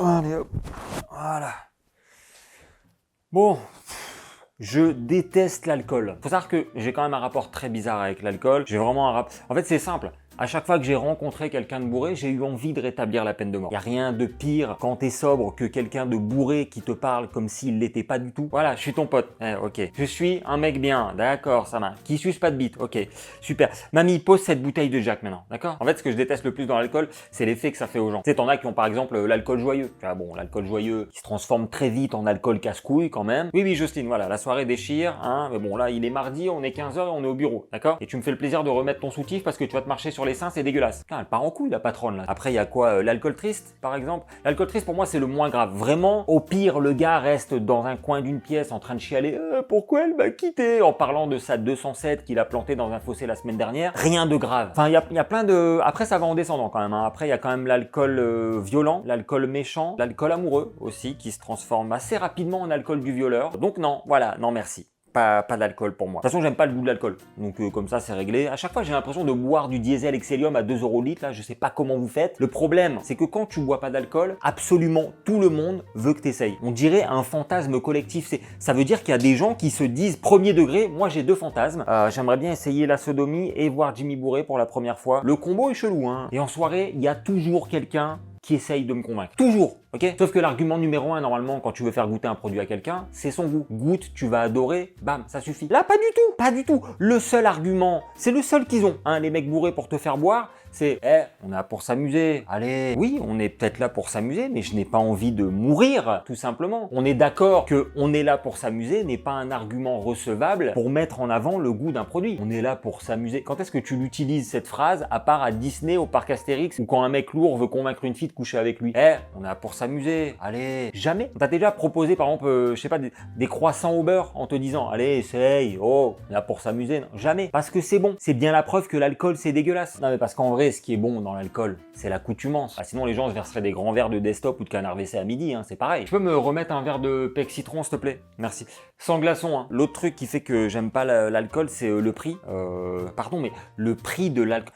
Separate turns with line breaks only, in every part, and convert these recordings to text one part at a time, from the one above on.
Allez hop, voilà. Bon, je déteste l'alcool. Faut savoir que j'ai quand même un rapport très bizarre avec l'alcool. J'ai vraiment un rapport... En fait, c'est simple. À chaque fois que j'ai rencontré quelqu'un de bourré, j'ai eu envie de rétablir la peine de mort. Il n'y a rien de pire quand t'es sobre que quelqu'un de bourré qui te parle comme s'il l'était pas du tout. Voilà, je suis ton pote. Ok. Je suis un mec bien. D'accord, ça marche. Qui suce pas de bite. Ok. Super. Mamie, pose cette bouteille de Jack maintenant. D'accord? En fait, ce que je déteste le plus dans l'alcool, c'est l'effet que ça fait aux gens. Tu sais, t'en as qui ont par exemple l'alcool joyeux. Tu vois, bon, l'alcool joyeux qui se transforme très vite en alcool casse-couille quand même. Oui, oui, Jocelyne, voilà, la soirée déchire, hein. Mais bon, là, il est mardi, on est 15 h et on est au bureau. D'accord? Et tu me fais le plaisir de remettre ton soutif parce que tu vas te marcher sur les seins, c'est dégueulasse. Putain, elle part en couille la patronne là. Après il y a quoi, l'alcool triste par exemple. L'alcool triste pour moi c'est le moins grave. Vraiment, au pire le gars reste dans un coin d'une pièce en train de chialer pourquoi elle m'a quitté en parlant de sa 207 qu'il a planté dans un fossé la semaine dernière. Rien de grave. Enfin il y a plein de... Après ça va en descendant quand même. Hein. Après il y a quand même l'alcool violent, l'alcool méchant, l'alcool amoureux aussi qui se transforme assez rapidement en alcool du violeur. Donc non, voilà, non merci. Pas d'alcool pour moi. De toute façon, j'aime pas le goût de l'alcool. Donc comme ça, c'est réglé. À chaque fois, j'ai l'impression de boire du diesel Excellium à 2 € le litre. Là, je sais pas comment vous faites. Le problème, c'est que quand tu bois pas d'alcool, absolument tout le monde veut que tu essayes. On dirait un fantasme collectif. Ça veut dire qu'il y a des gens qui se disent premier degré, moi j'ai deux fantasmes. J'aimerais bien essayer la sodomie et voir Jimmy bourré pour la première fois. Le combo est chelou, hein. Et en soirée, il y a toujours quelqu'un qui essaye de me convaincre. Toujours, ok? Sauf que l'argument numéro 1, normalement, quand tu veux faire goûter un produit à quelqu'un, c'est son goût. Goûte, tu vas adorer, bam, ça suffit. Là, pas du tout, pas du tout. Le seul argument, c'est le seul qu'ils ont, hein, les mecs bourrés pour te faire boire, c'est on est là pour s'amuser. Allez, oui, on est peut-être là pour s'amuser, mais je n'ai pas envie de mourir, tout simplement. On est d'accord que on est là pour s'amuser n'est pas un argument recevable pour mettre en avant le goût d'un produit. On est là pour s'amuser. Quand est-ce que tu l'utilises cette phrase, à part à Disney, au parc Astérix, ou quand un mec lourd veut convaincre une fille de coucher avec lui? On est là pour s'amuser. Allez, jamais. On t'a déjà proposé, par exemple, je sais pas, des croissants au beurre en te disant, allez, essaye, oh, on est là pour s'amuser. Non, jamais. Parce que c'est bon. C'est bien la preuve que l'alcool, c'est dégueulasse. Non, mais parce qu'en vrai, ce qui est bon dans l'alcool, c'est l'accoutumance. Sinon, les gens se verseraient des grands verres de Desktop ou de Canard WC à midi, hein, c'est pareil. Tu peux me remettre un verre de Pec Citron, s'il te plaît? Merci. Sans glaçon, hein. L'autre truc qui fait que j'aime pas l'alcool, c'est le prix. Pardon, mais le prix de l'alcool...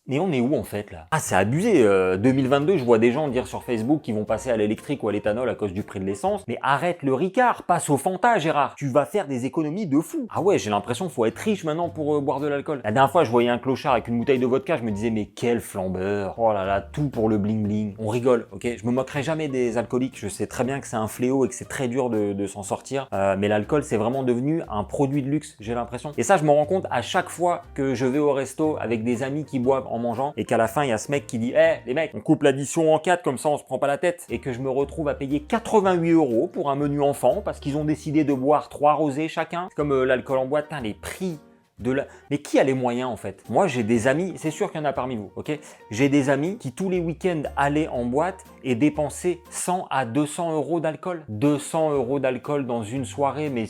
Mais on est où en fait là? Ah, c'est abusé. 2022, je vois des gens dire sur Facebook qu'ils vont passer à l'électrique ou à l'éthanol à cause du prix de l'essence. Mais arrête le Ricard, passe au Fanta, Gérard. Tu vas faire des économies de fou. Ah ouais, j'ai l'impression qu'il faut être riche maintenant pour boire de l'alcool. La dernière fois, je voyais un clochard avec une bouteille de vodka, je me disais mais quel flambeur. Oh là là, tout pour le bling bling. On rigole, ok? Je me moquerai jamais des alcooliques. Je sais très bien que c'est un fléau et que c'est très dur de s'en sortir. Mais l'alcool, c'est vraiment devenu un produit de luxe, j'ai l'impression. Et ça, je me rends compte à chaque fois que je vais au resto avec des amis qui boivent en mangeant et qu'à la fin il y a ce mec qui dit les mecs, on coupe l'addition en 4 comme ça on se prend pas la tête, et que je me retrouve à payer 88 € pour un menu enfant parce qu'ils ont décidé de boire 3 rosés chacun. C'est comme l'alcool en boîte, les prix de la... Mais qui a les moyens en fait? Moi j'ai des amis, c'est sûr qu'il y en a parmi vous, ok? J'ai des amis qui tous les week-ends allaient en boîte et dépensaient 100 à 200 € d'alcool. 200 € d'alcool dans une soirée, mais...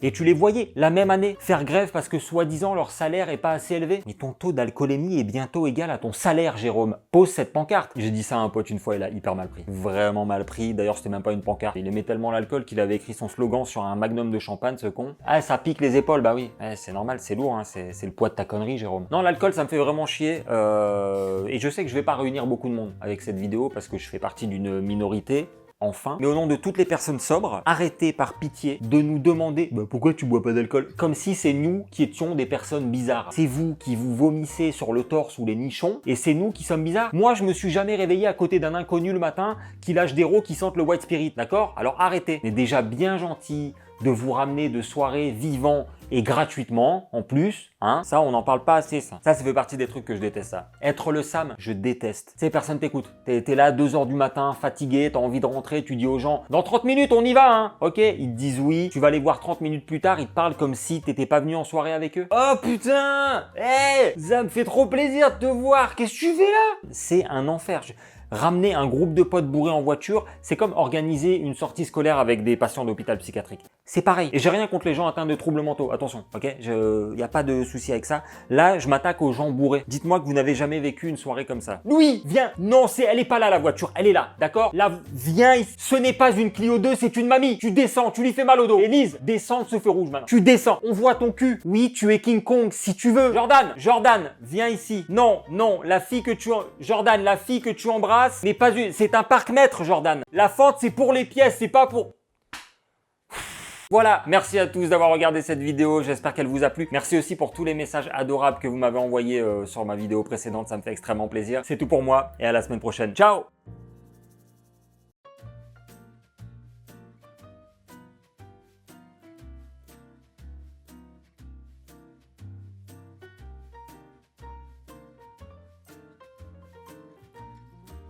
Et tu les voyais la même année faire grève parce que soi-disant leur salaire est pas assez élevé. Mais ton taux d'alcoolémie est bientôt égal à ton salaire, Jérôme. Pose cette pancarte. J'ai dit ça à un pote une fois, il a hyper mal pris. Vraiment mal pris. D'ailleurs, c'était même pas une pancarte. Il aimait tellement l'alcool qu'il avait écrit son slogan sur un magnum de champagne, ce con. Ah, ça pique les épaules, bah oui. C'est normal, c'est lourd, hein. C'est le poids de ta connerie, Jérôme. Non, l'alcool, ça me fait vraiment chier. Et je sais que je vais pas réunir beaucoup de monde avec cette vidéo parce que je fais partie d'une minorité. Enfin, mais au nom de toutes les personnes sobres, arrêtez par pitié de nous demander pourquoi tu bois pas d'alcool? Comme si c'est nous qui étions des personnes bizarres. C'est vous qui vous vomissez sur le torse ou les nichons, et c'est nous qui sommes bizarres. Moi, je me suis jamais réveillé à côté d'un inconnu le matin qui lâche des rots qui sentent le white spirit, d'accord? Alors arrêtez. C'est déjà bien gentil de vous ramener de soirées vivants et gratuitement, en plus, hein, ça on n'en parle pas assez, ça. Ça fait partie des trucs que je déteste, ça. Être le Sam, je déteste. Tu sais, personne t'écoute. T'es là à 2 h du matin, fatigué, t'as envie de rentrer, tu dis aux gens, dans 30 minutes on y va, hein, ok? Ils te disent oui, tu vas les voir 30 minutes plus tard, ils te parlent comme si t'étais pas venu en soirée avec eux. Oh putain, ça me fait trop plaisir de te voir, qu'est-ce que tu fais là? C'est un enfer. Ramener un groupe de potes bourrés en voiture, c'est comme organiser une sortie scolaire avec des patients d'hôpital psychiatrique. C'est pareil. Et j'ai rien contre les gens atteints de troubles mentaux, attention, ok? Y a pas de souci avec ça. Là, je m'attaque aux gens bourrés. Dites-moi que vous n'avez jamais vécu une soirée comme ça. Louis, viens! Non, elle est pas là la voiture, elle est là, d'accord? Là, viens ici. Ce n'est pas une Clio 2, c'est une mamie. Tu descends, tu lui fais mal au dos. Élise, descends de ce feu rouge maintenant. Tu descends, on voit ton cul. Oui, tu es King Kong si tu veux. Jordan, viens ici. Non, la fille que tu... Jordan, la fille que tu embrasses, terrasse n'est pas une... C'est un parc-mètre, Jordan. La fente, c'est pour les pièces, c'est pas pour... Voilà, merci à tous d'avoir regardé cette vidéo, j'espère qu'elle vous a plu. Merci aussi pour tous les messages adorables que vous m'avez envoyés sur ma vidéo précédente, ça me fait extrêmement plaisir. C'est tout pour moi et à la semaine prochaine. Ciao!